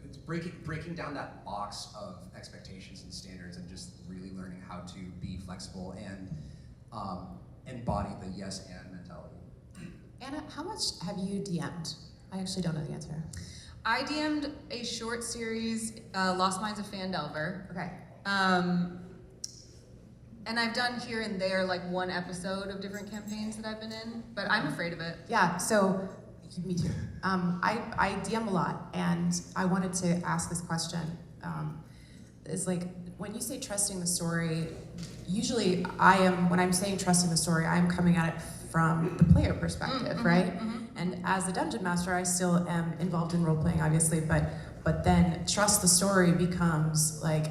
it's breaking down that box of expectations and standards, and just really learning how to be flexible and embody the yes and mentality. Anna, how much have you DM'd? I actually don't know the answer. I DM'd a short series, Lost Minds of Phandelver. Okay. And And I've done here and there like one episode of different campaigns that I've been in, but I'm afraid of it. Yeah, so, me too. I DM a lot, and I wanted to ask this question. It's like, when you say trusting the story, usually when I'm saying trusting the story, I'm coming at it from the player perspective, right? And as the dungeon master, I still am involved in role-playing, obviously, but then trust the story becomes like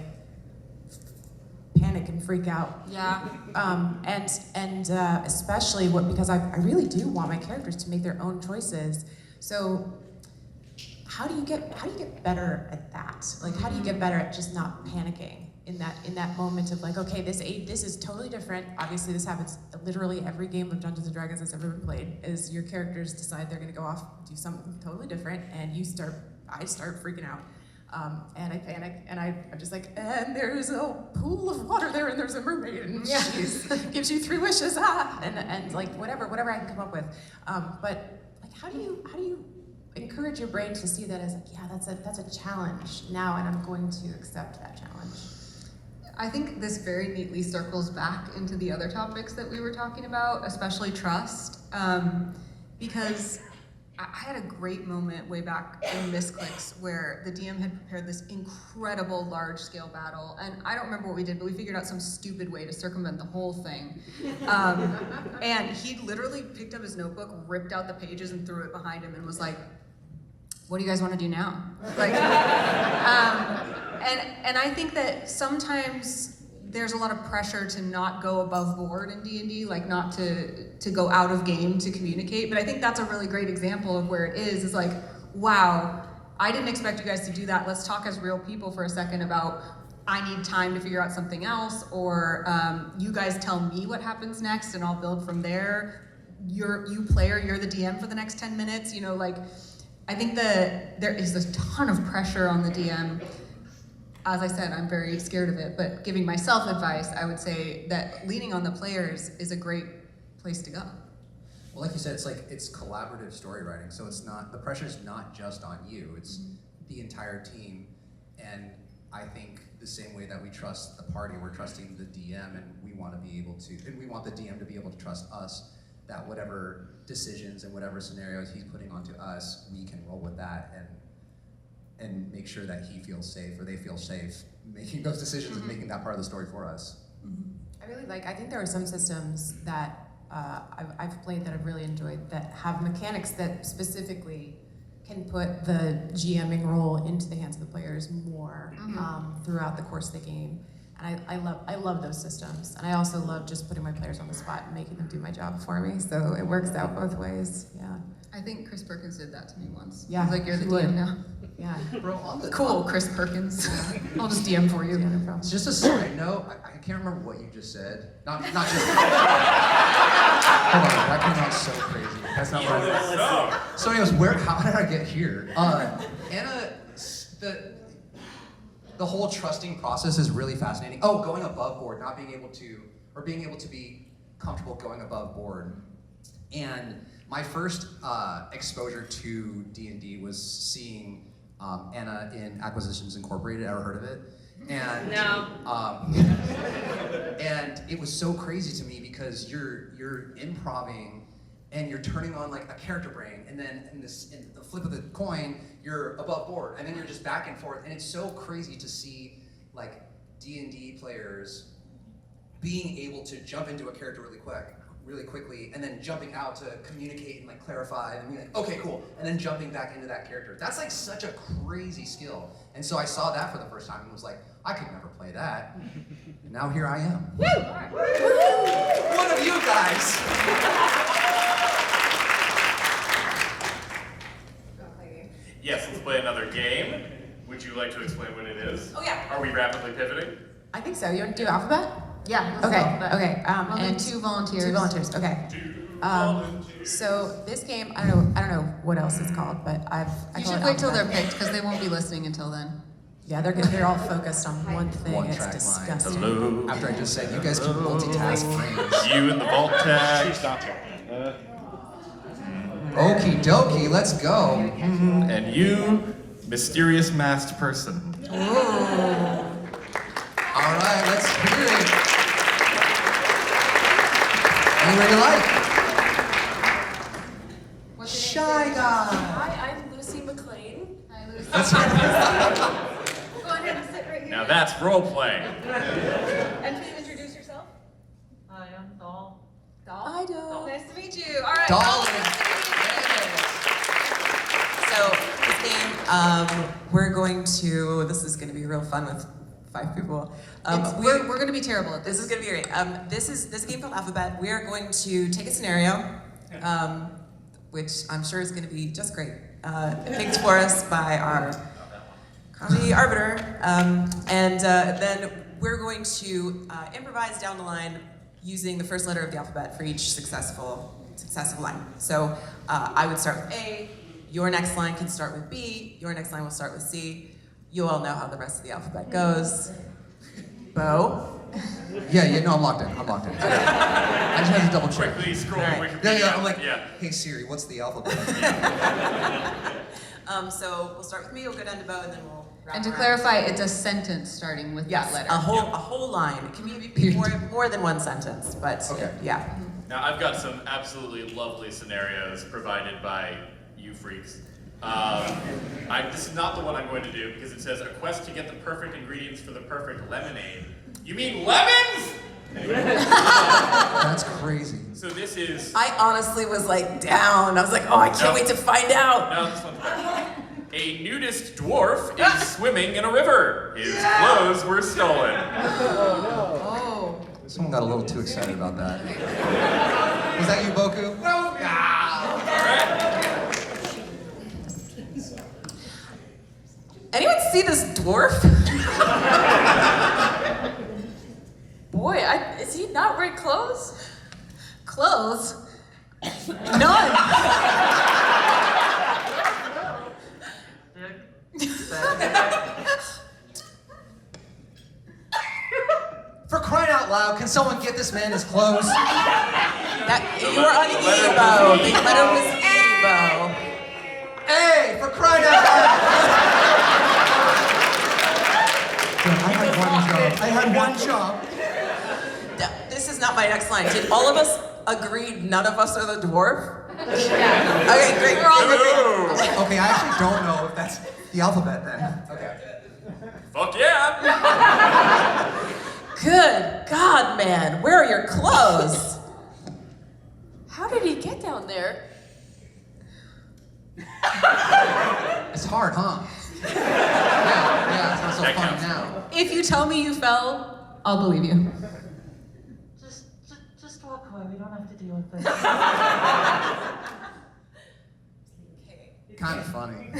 panic and freak out. Yeah. And especially because I really do want my characters to make their own choices. So how do you get better at that? Like, how do you get better at just not panicking in that moment of like, okay, this is totally different. Obviously, this happens literally every game of Dungeons and Dragons that's ever been played. Is your characters decide they're going to go off and do something totally different, and I start freaking out. And I panic, and I'm just like, and there's a pool of water there, and there's a mermaid, and she gives you 3 wishes, and like whatever I can come up with. But like, how do you encourage your brain to see that as like, yeah, that's a challenge now, and I'm going to accept that challenge? I think this very neatly circles back into the other topics that we were talking about, especially trust, because I had a great moment way back in Misclicks where the DM had prepared this incredible large-scale battle, and I don't remember what we did, but we figured out some stupid way to circumvent the whole thing. And he literally picked up his notebook, ripped out the pages, and threw it behind him, and was like, "What do you guys want to do now?" Like, and I think that sometimes there's a lot of pressure to not go above board in D&D, like not to go out of game to communicate. But I think that's a really great example of where it is like, wow, I didn't expect you guys to do that. Let's talk as real people for a second about, I need time to figure out something else, or you guys tell me what happens next and I'll build from there. You player, you're the DM for the next 10 minutes. You know, like, I think that there is a ton of pressure on the DM. As I said, I'm very scared of it, but giving myself advice, I would say that leaning on the players is a great place to go. Well, like you said, it's collaborative story writing, so the pressure's not just on you, it's the entire team. And I think the same way that we trust the party, we're trusting the DM, and we want the DM to be able to trust us, that whatever decisions and whatever scenarios he's putting onto us, we can roll with that and make sure that he feels safe, or they feel safe making those decisions and making that part of the story for us. I think there are some systems that I've played that I've really enjoyed that have mechanics that specifically can put the GMing role into the hands of the players more throughout the course of the game. And I love those systems. And I also love just putting my players on the spot and making them do my job for me. So it works out both ways, yeah. I think Chris Perkins did that to me once. Yeah, He's like, you're the he would. DM now. Yeah. Bro, on the Cool, Chris Perkins. I'll just DM for you. Yeah, no problem. Just a side note, I can't remember what you just said. Not just. Hold on, that came out so crazy. That's not what I meant. So anyways, how did I get here? Anna, the whole trusting process is really fascinating. Oh, going above board, not being able to be comfortable going above board. And my first exposure to D&D was seeing Anna in Acquisitions Incorporated. Ever heard of it? And No. And it was so crazy to me because you're improving and you're turning on like a character brain, and then in the flip of the coin, you're above board, and then you're just back and forth, and it's so crazy to see like D&D players being able to jump into a character really quickly, and then jumping out to communicate and like clarify and be like, okay, cool, and then jumping back into that character. That's like such a crazy skill. And so I saw that for the first time and was like, I could never play that. And now here I am. Woo! One of you guys. Yes, let's play another game. Would you like to explain what it is? Oh, yeah. Are we rapidly pivoting? I think so. You want to do alphabet? Yeah. let's Okay, go, but okay. I'll And need 2 volunteers. 2 volunteers, okay. So this game, I don't know what else it's called, but I You call should it wait till they're alphabet. picked, because they won't be listening until then. Yeah, they're all focused on one thing. One It's track line. disgusting. Hello. After I just said, you guys can multitask frames. You in the vault tag. Okie dokie, let's go. And you, mysterious masked person. All right, let's hear it. Anywhere you like. What's your Shy name? guy. Hi, I'm Lucy McLean. Hi, Lucy. That's right. Go ahead and sit right here. Now that's role playing. And please introduce yourself. Hi, I'm Doll. Doll? Doll. Nice to meet you. All right. Doll. Doll. So this game, this is going to be real fun with 5 people. We're going to be terrible at This this. is going to be great. This is a game called Alphabet. We are going to take a scenario, which I'm sure is going to be just great, picked for us by our comedy arbiter, and then we're going to improvise down the line using the first letter of the alphabet for each successive line. So I would start with A. Your next line can start with B. Your next line will start with C. You all know how the rest of the alphabet goes. Bo. Yeah, no, I'm locked in. I just had to double check. Quickly scroll All right. Wikipedia. Yeah, I'm like, yeah. hey Siri, what's the alphabet? So we'll start with me. We'll go down to Bo, and then we'll. Wrap And to around. clarify, it's a sentence starting with Yes, that letter. a whole line. It can be more than one sentence, but Okay. yeah. Now I've got some absolutely lovely scenarios provided by you freaks. This is not the one I'm going to do because it says a quest to get the perfect ingredients for the perfect lemonade. You mean lemons? That's crazy. So this is. I honestly was like down. I was like, oh, I can't wait to find out. No, this one's better. A nudist dwarf is swimming in a river. His clothes were stolen. Oh. Someone got a little too excited about that. Was that you, Boku? No. All right. Anyone see this dwarf? Boy, is he not wearing clothes? Clothes? None. For crying out loud, can someone get this man his clothes? You were on Ebo. The letter was Ebo. Hey, for crying out loud! I had one job. This is not my next line. Did all of us agree none of us are the dwarf? Yeah. Okay, great. We're all agreed. Okay, I actually don't know if that's the alphabet then. Okay. Fuck yeah! Good God, man. Where are your clothes? How did he get down there? It's hard, huh? Yeah, it's not so That funny counts. now. If you tell me you fell, I'll believe you. Just walk away. We don't have to deal with this. Kind of funny.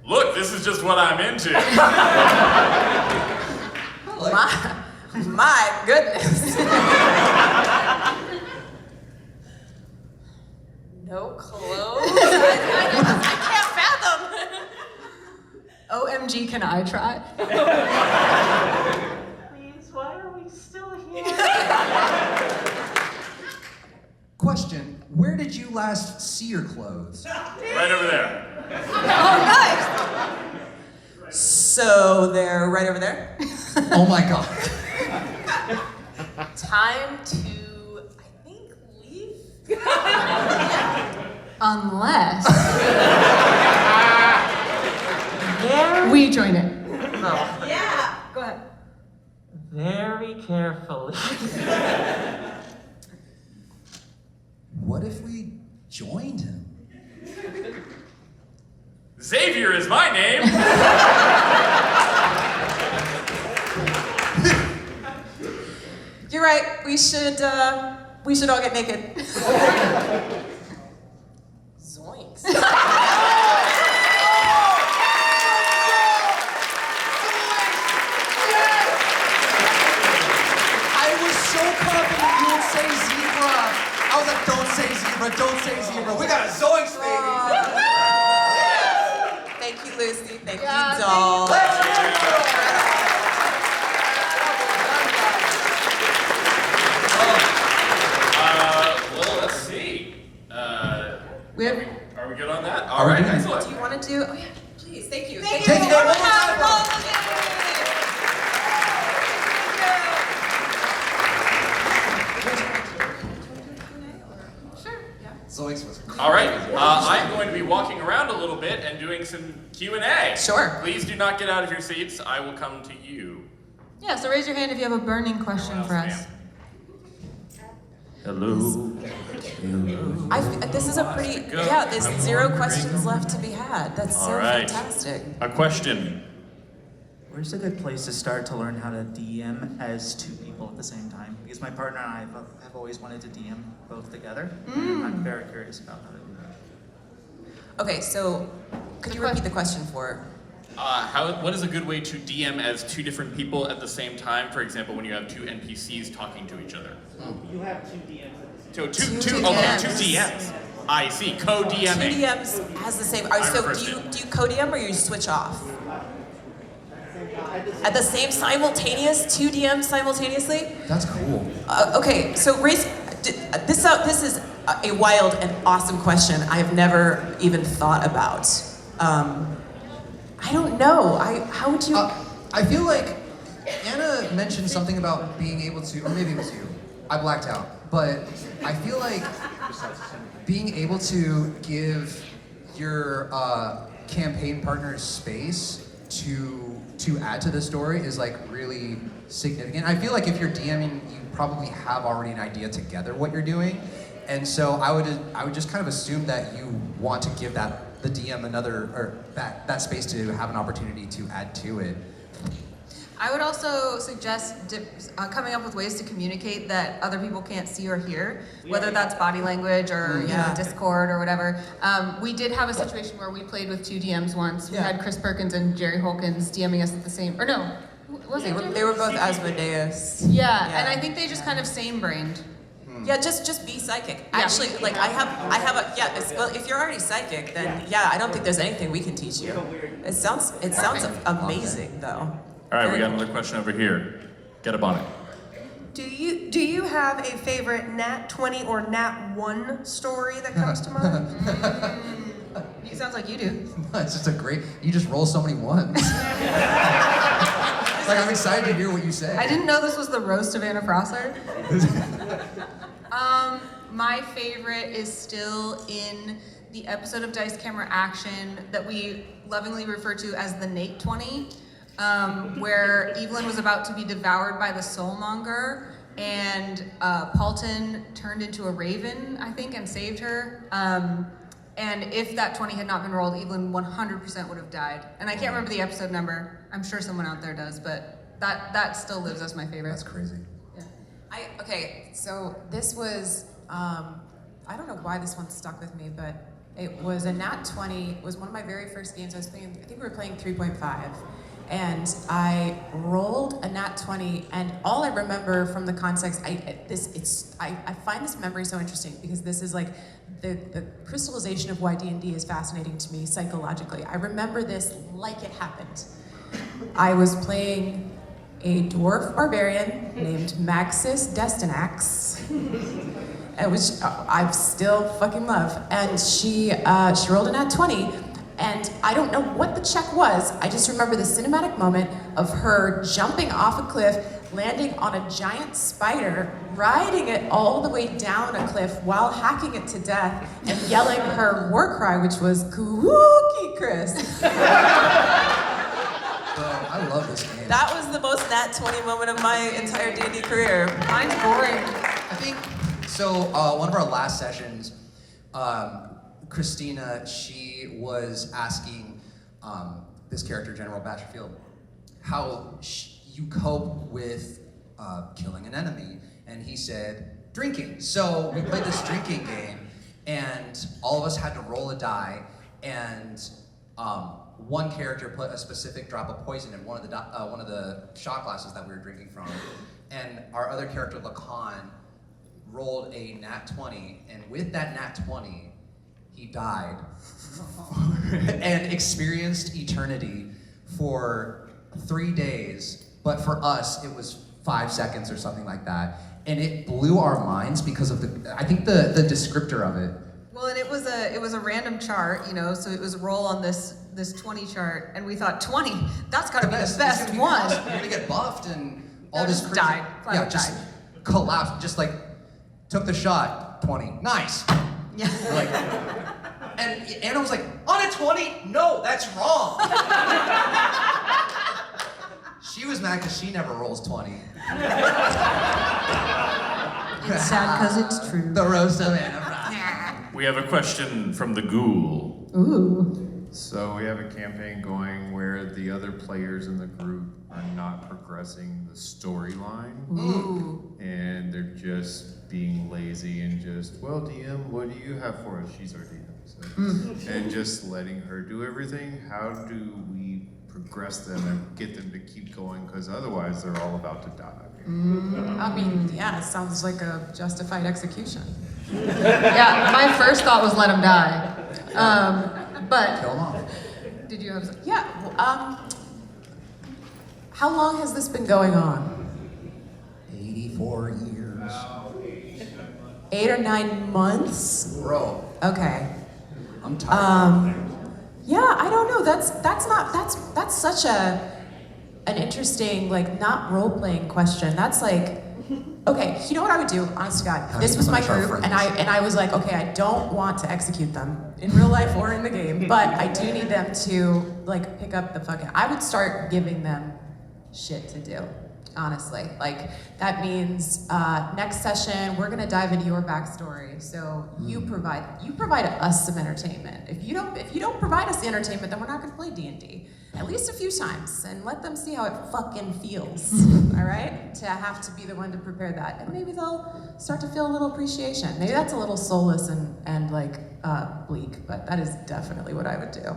Look, this is just what I'm into. My goodness. No clothes? I can't fathom. OMG, can I try? Please, why are we still here? Question, where did you last see your clothes? Right over there. Oh, nice. So they're right over there? Oh my god. Time to, I think, leave? Unless we join it. No. Yeah. Go ahead. Very carefully. What if we joined him? Xavier is my name. You're right. We should all get naked. Zoinks. I was so confident you would say zebra. I was like, don't say zebra, don't say zebra. We got a zoinks, baby. Thank you, Lucy. Thank Yeah, you, doll. Well, let's see. We have. Are we good on that? Are All we right, good? excellent. Do you want to do? Oh yeah, please. Thank you. Thank Take you. it one more time, bro. doing some Q&A. Sure. Please do not get out of your seats. I will come to you. Yeah, so raise your hand if you have a burning question for us. Hello. This is a pretty, yeah, there's 0 questions left to be had. That's so All right. fantastic. A question. Where's a good place to start to learn how to DM as 2 people at the same time? Because my partner and I have always wanted to DM both together. I'm very curious about how to do that. Okay, so could you repeat the question for? What is a good way to DM as 2 different people at the same time? For example, when you have 2 NPCs talking to each other. You have 2 DMs. So two DMs. DMs. I see. Co-DMing. 2 DMs as the same. All right, so do you co-DM or you switch off? At the same simultaneous, 2 DMs simultaneously? That's cool. Okay, so this is a wild and awesome question I have never even thought about. I don't know. How would you? I feel like Anna mentioned something about being able to, or maybe it was you. I blacked out, but I feel like being able to give your campaign partners space to add to the story is like really significant. I feel like if you're DMing, you probably have already an idea together what you're doing, and so I would just kind of assume that you want to give the DM that space to have an opportunity to add to it. I would also suggest coming up with ways to communicate that other people can't see or hear, whether that's body language or you know, Discord or whatever. We did have a situation where we played with 2 DMs once. We had Chris Perkins and Jerry Holkins DMing us at the same, or no, was it Jerry? They were both Asmodeus. Yeah, and I think they just kind of same-brained. Yeah, just be psychic. Actually, like I have a well, if you're already psychic, then I don't think there's anything we can teach you. It sounds amazing though. All right, we got another question over here. Get up on it. Do you have a favorite Nat 20 or Nat 1 story that comes to mind? It sounds like you do. It's just you just roll so many ones. It's like, I'm excited to hear what you say. I didn't know this was the roast of Anna Prosser. My favorite is still in the episode of Dice Camera Action that we lovingly refer to as the Nate 20, where Evelyn was about to be devoured by the Soulmonger, and Paulton turned into a raven, I think, and saved her. And if that 20 had not been rolled, Evelyn 100% would have died. And I can't remember the episode number. I'm sure someone out there does, but that still lives as my favorite. That's crazy. Yeah. Okay, so this was I don't know why this one stuck with me, but it was a Nat 20. It was one of my very first games I was playing. I think we were playing 3.5. And I rolled a Nat 20, and all I remember from the context, I find this memory so interesting because this is like the crystallization of why D&D is fascinating to me psychologically. I remember this like it happened. I was playing a dwarf barbarian named Maxis Destinax, which I still fucking love, and she rolled a Nat 20. And I don't know what the check was. I just remember the cinematic moment of her jumping off a cliff, landing on a giant spider, riding it all the way down a cliff while hacking it to death, and yelling her war cry, which was "Kooky Chris." I love this game. That was the most Nat 20 moment of my entire D&D career. Mine's boring. I think so. One of our last sessions, Christina, she was asking this character, General Batcherfield, how you cope with killing an enemy, and he said, drinking. So we played this drinking game, and all of us had to roll a die, and one character put a specific drop of poison in one of the shot glasses that we were drinking from, and our other character, Lacan, rolled a Nat 20, and with that Nat 20, he died and experienced eternity for 3 days, but for us, it was 5 seconds or something like that. And it blew our minds because of the descriptor of it. Well, and it was a random chart, you know, so it was a roll on this 20 chart, and we thought 20, that's gotta be the best one. Awesome. You're gonna get buffed and all this just crazy. died. Yeah, just collapsed, just like took the shot, 20, nice. Yeah. Like, And Anna was like, on a 20? No, that's wrong. She was mad because she never rolls 20. It's sad because it's true. The roast of Anna. We have a question from the ghoul. Ooh. So we have a campaign going where the other players in the group are not progressing the storyline. Ooh. And they're just being lazy and just, well, DM, what do you have for us? She's our DM. So. And just letting her do everything. How do we progress them and get them to keep going? Because otherwise they're all about to die. I mean, yeah, it sounds like a justified execution. Yeah, my first thought was let him die. But Kill them all. Did you have? Yeah. How long has this been going on? 84 years. 8 or 9 months. Bro, Okay. I'm tired. Yeah, I don't know. That's such an interesting, like, not role-playing question. That's like, okay, you know what I would do, honest to God? This was my group, and I was like, okay, I don't want to execute them in real life or in the game, but I do need them to, like, pick up the fucking, I would start giving them shit to do, honestly. Like, that means next session, we're gonna dive into your backstory. So you provide us some entertainment. If you don't provide us the entertainment, then we're not gonna play D&D. At least a few times, and let them see how it fucking feels, all right? To have to be the one to prepare that. And maybe they'll start to feel a little appreciation. Maybe that's a little soulless and like bleak, but that is definitely what I would do.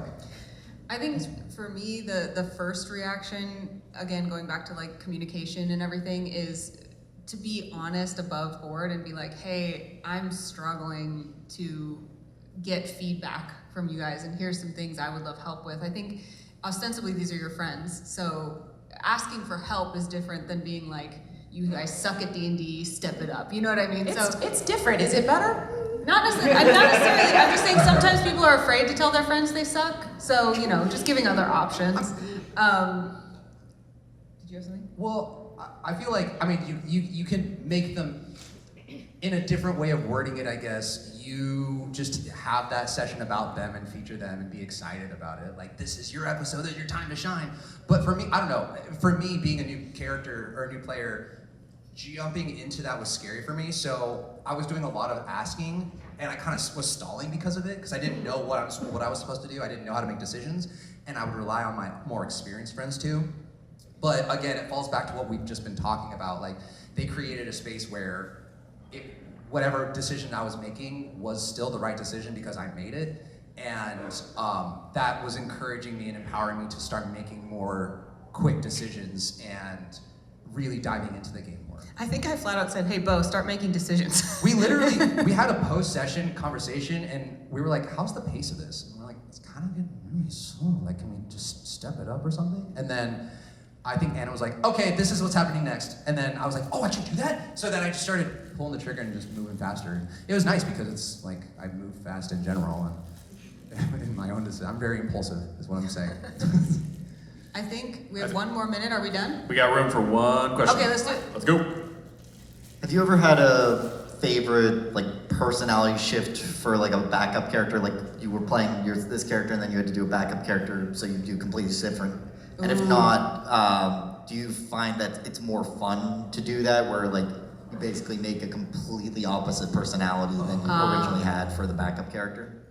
I think for me, the first reaction, again, going back to like communication and everything, is to be honest above board and be like, hey, I'm struggling to get feedback from you guys, and here's some things I would love help with. I think ostensibly these are your friends, so asking for help is different than being like, you guys suck at D&D, step it up. You know what I mean? It's different. Is it better? Not necessarily. I'm just saying sometimes people are afraid to tell their friends they suck. So, you know, just giving other options. Did you have something? Well, I feel like, I mean, you can make them, in a different way of wording it, I guess, you just have that session about them and feature them and be excited about it. Like, this is your episode, this is your time to shine. But for me, I don't know, for me, being a new character or a new player, jumping into that was scary for me. So I was doing a lot of asking, and I kind of was stalling because of it, because I didn't know what I was supposed to do. I didn't know how to make decisions, and I would rely on my more experienced friends too. But again, it falls back to what we've just been talking about. Like, they created a space where whatever decision I was making was still the right decision because I made it. And that was encouraging me and empowering me to start making more quick decisions and really diving into the game more. I think I flat out said, hey, Bo, start making decisions. We had a post-session conversation, and we were like, how's the pace of this? And we're like, it's kind of getting really slow. Like, can we just step it up or something? And then I think Anna was like, okay, this is what's happening next. And then I was like, oh, I should do that? So then I just started pulling the trigger and just moving faster. It was nice because it's like, I move fast in general, and in my own decision. I'm very impulsive, is what I'm saying. I think we have one more minute. Are we done? We got room for one question. Okay, let's do it. Let's go. Have you ever had a favorite like personality shift for like a backup character? Like you were playing this character and then you had to do a backup character, so you do completely different. And if not, do you find that it's more fun to do that, where like you basically make a completely opposite personality than you originally had for the backup character?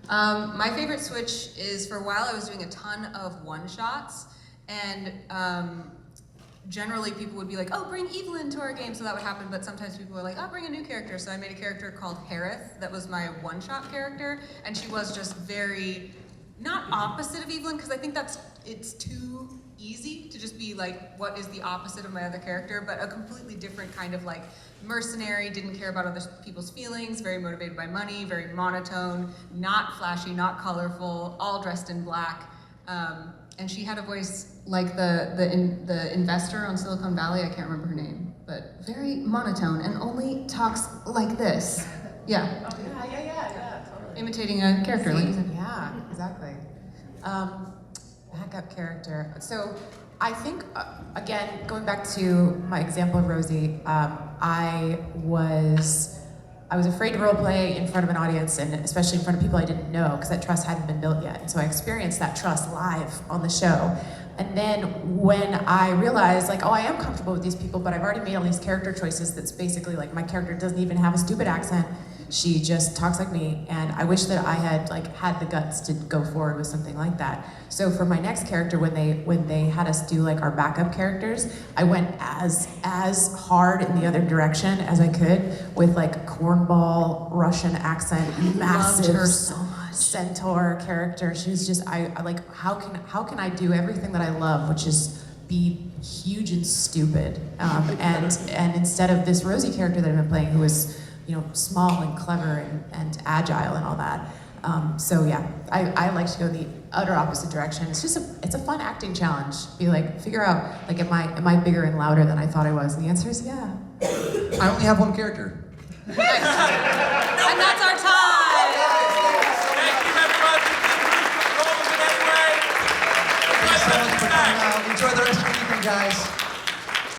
My favorite switch is, for a while I was doing a ton of one-shots, and generally people would be like, oh, bring Evelyn to our game, so that would happen, but sometimes people were like, oh, bring a new character. So I made a character called Harith that was my one-shot character, and she was just very, not opposite of Evelyn, because I think it's too easy to just be like, what is the opposite of my other character, but a completely different kind of like mercenary, didn't care about other people's feelings, very motivated by money, very monotone, not flashy, not colorful, all dressed in black. And she had a voice like the investor on Silicon Valley, I can't remember her name, but very monotone and only talks like this. Yeah. Yeah, totally. Imitating a character, like you said. Yeah, exactly. Backup character. So I think, again, going back to my example of Rosie, I was I was afraid to role play in front of an audience, and especially in front of people I didn't know, because that trust hadn't been built yet. And so I experienced that trust live on the show. And then when I realized, like, oh, I am comfortable with these people, but I've already made all these character choices that's basically like my character doesn't even have a stupid accent. She just talks like me, and I wish that I had like had the guts to go forward with something like that. So for my next character, when they had us do like our backup characters, I went as hard in the other direction as I could with like cornball Russian accent, massive her so much. centaur character. She was just I like how can I do everything that I love, which is be huge and stupid, and instead of this Rosie character that I've been playing, who was small and clever and agile and all that. So yeah, I like to go the utter opposite direction. It's just it's a fun acting challenge. Be like, figure out, like, am I bigger and louder than I thought I was? And the answer is yeah. I only have one character. And that's our time. Thank you, everyone. Roll them anyway. Thanks so much for coming out. Enjoy the rest of your evening, guys.